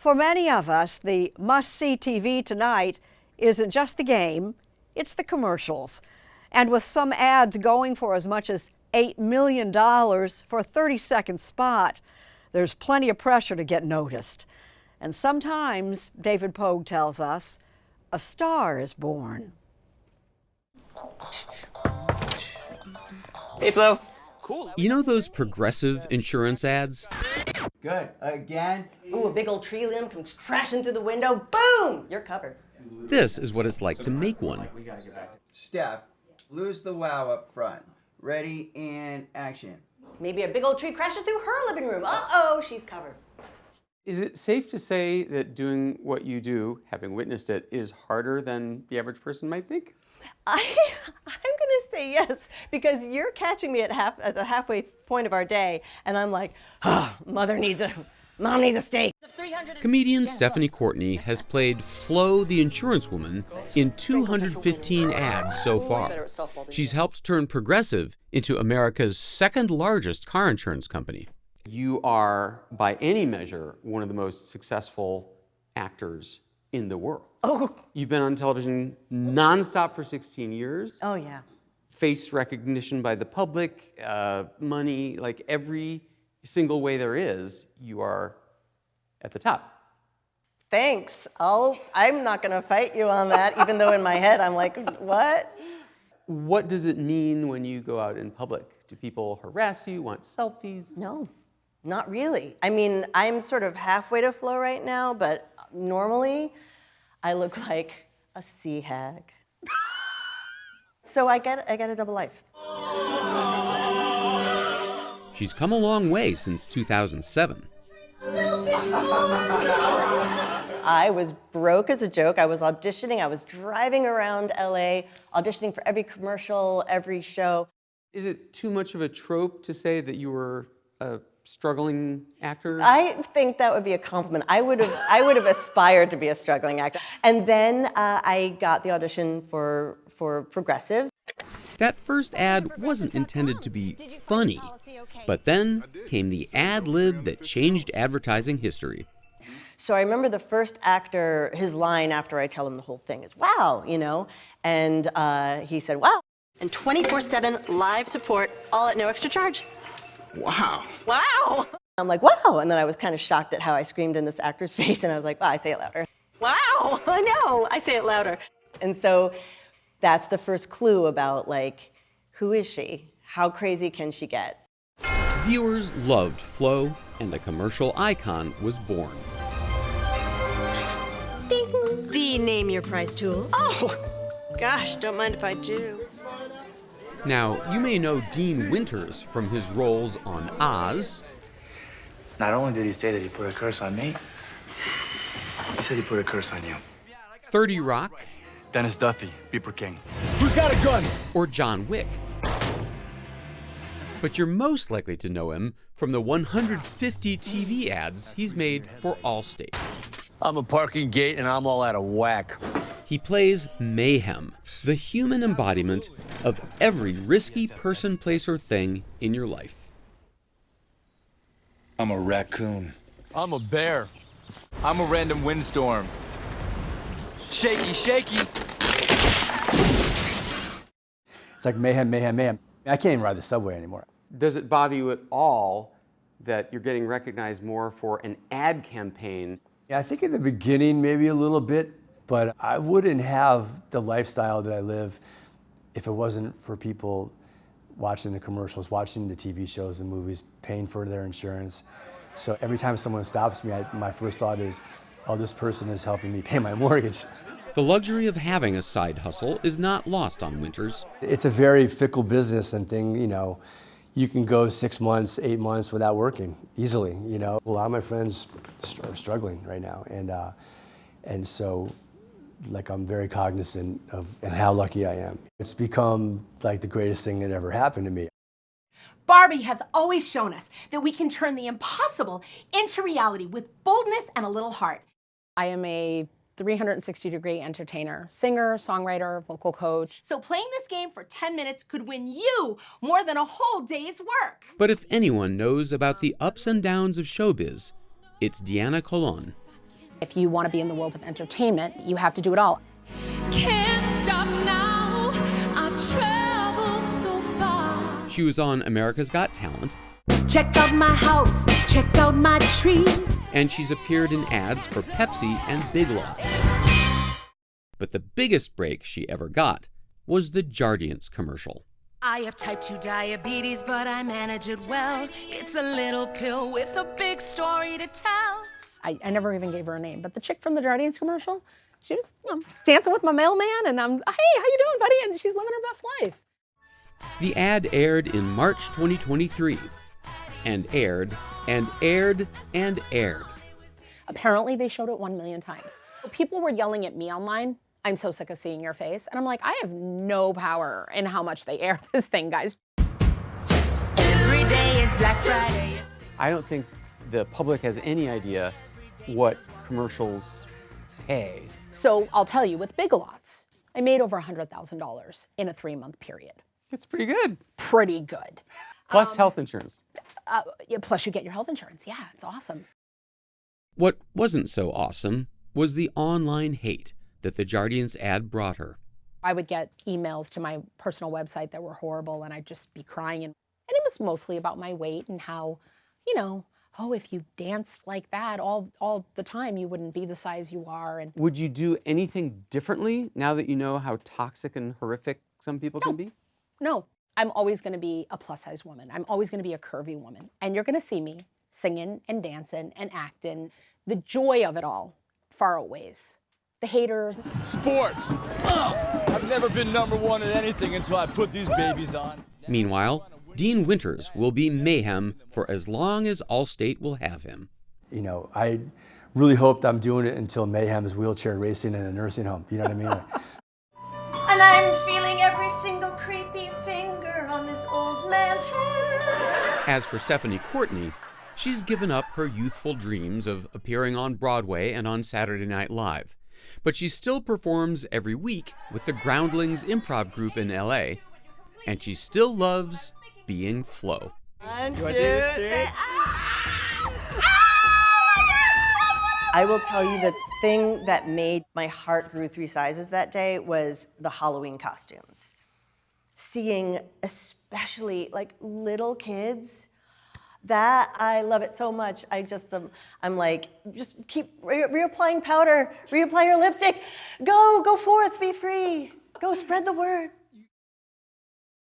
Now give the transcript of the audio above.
For many of us, the must-see TV tonight isn't just the game, it's the commercials. And with some ads going for as much as $8 million for a 30-second spot, there's plenty of pressure to get noticed. And sometimes, David Pogue tells us, a star is born. Hey, Flo. Cool. You know those Progressive insurance ads? Good. Again. Ooh, a big old tree limb comes crashing through the window. Boom! You're covered. This is what it's like to make one. Steph, lose the wow up front. Ready and action. Maybe a big old tree crashes through her living room. Uh-oh, she's covered. Is it safe to say that doing what you do, having witnessed it, is harder than the average person might think? I'm gonna say yes, because you're catching me at the halfway point of our day, and I'm like, oh, Mom needs a steak. Comedian Stephanie Courtney has played Flo the insurance woman in 215 ads so far. She's helped turn Progressive into America's second largest car insurance company. You are, by any measure, one of the most successful actors in the world. Oh. You've been on television nonstop for 16 years. Oh, yeah. Face recognition by the public, money, like every single way there is, you are at the top. Thanks. I'm not gonna fight you on that, even though in my head I'm like, what? What does it mean when you go out in public? Do people harass you, want selfies? No, not really. I mean, I'm sort of halfway to Flo right now, but normally I look like a sea hag. So I get a double life. She's come a long way since 2007. I was broke as a joke. I was auditioning. I was driving around LA, auditioning for every commercial, every show. Is it too much of a trope to say that you were a struggling actor? I think that would be a compliment. I would have aspired to be a struggling actor. And then I got the audition for Progressive. That first ad wasn't intended to be funny, but then came the ad lib that changed advertising history. So I remember the first actor, his line after I tell him the whole thing is, wow, you know? And he said, wow. And 24/7 live support, all at no extra charge. Wow. Wow. I'm like, wow. And then I was kind of shocked at how I screamed in this actor's face, and I was like, wow, I say it louder. Wow, I know, I say it louder. And so that's the first clue about, like, who is she? How crazy can she get? Viewers loved Flo, and the commercial icon was born. Ding. The name your price tool. Oh, gosh, don't mind if I do. Now, you may know Dean Winters from his roles on Oz. Not only did he say that he put a curse on me, he said he put a curse on you. 30 Rock. Dennis Duffy, Beeper King. Who's got a gun? Or John Wick. But you're most likely to know him from the 150 TV ads he's made for Allstate. I'm a parking gate and I'm all out of whack. He plays Mayhem, the human embodiment of every risky person, place, or thing in your life. I'm a raccoon. I'm a bear. I'm a random windstorm. Shaky, shaky. It's like mayhem, mayhem, mayhem. I can't even ride the subway anymore. Does it bother you at all that you're getting recognized more for an ad campaign? Yeah, I think in the beginning maybe a little bit, but I wouldn't have the lifestyle that I live if it wasn't for people watching the commercials, watching the TV shows and movies, paying for their insurance. So every time someone stops me, my first thought is, oh, this person is helping me pay my mortgage. The luxury of having a side hustle is not lost on Winters. It's a very fickle business and thing, you know. You can go 6 months, 8 months without working easily, you know. A lot of my friends are struggling right now, and so, like, I'm very cognizant of how lucky I am. It's become like the greatest thing that ever happened to me. Barbie has always shown us that we can turn the impossible into reality with boldness and a little heart. I am a 360-degree entertainer, singer, songwriter, vocal coach. So playing this game for 10 minutes could win you more than a whole day's work. But if anyone knows about the ups and downs of showbiz, it's Deanna Colon. If you want to be in the world of entertainment, you have to do it all. Can't stop now, I've traveled so far. She was on America's Got Talent. Check out my house, check out my tree. And she's appeared in ads for Pepsi and Big Lots. But the biggest break she ever got was the Jardiance commercial. I have type 2 diabetes, but I manage it well. It's a little pill with a big story to tell. I never even gave her a name, but the chick from the Jardiance commercial, she was dancing with my mailman, and I'm, hey, how you doing, buddy? And she's living her best life. The ad aired in March 2023, and aired, and aired, and aired. Apparently, they showed it 1 million times. People were yelling at me online, I'm so sick of seeing your face. And I'm like, I have no power in how much they air this thing, guys. Every day is Black Friday. I don't think the public has any idea what commercials pay. So I'll tell you, with Big Lots, I made over $100,000 in a 3-month period. It's pretty good. Pretty good. Plus health insurance. Yeah, plus you get your health insurance. Yeah, it's awesome. What wasn't so awesome was the online hate that the Jardiance ad brought her. I would get emails to my personal website that were horrible, and I'd just be crying. And it was mostly about my weight and how, you know, oh, if you danced like that all the time, you wouldn't be the size you are. And Would you do anything differently now that you know how toxic and horrific some people can be? no, I'm always going to be a plus-size woman. I'm always going to be a curvy woman. And you're going to see me singing and dancing and acting. The joy of it all far outweighs the haters. Sports. I've never been #1 at anything until I put these babies on. Meanwhile, Dean Winters will be Mayhem for as long as Allstate will have him. You know, I really hoped I'm doing it until Mayhem's wheelchair racing in a nursing home. You know what I mean? And I'm feeling every single creepy finger on this old man's hair. As for Stephanie Courtney, she's given up her youthful dreams of appearing on Broadway and on Saturday Night Live. But she still performs every week with the Groundlings improv group in LA, and she still loves being Flo. 1, 2, 3. I will tell you the thing that made my heart grew 3 sizes that day was the Halloween costumes. Seeing especially like little kids, that I love it so much. I'm like, just keep reapplying powder, reapply your lipstick. Go forth, be free. Go spread the word.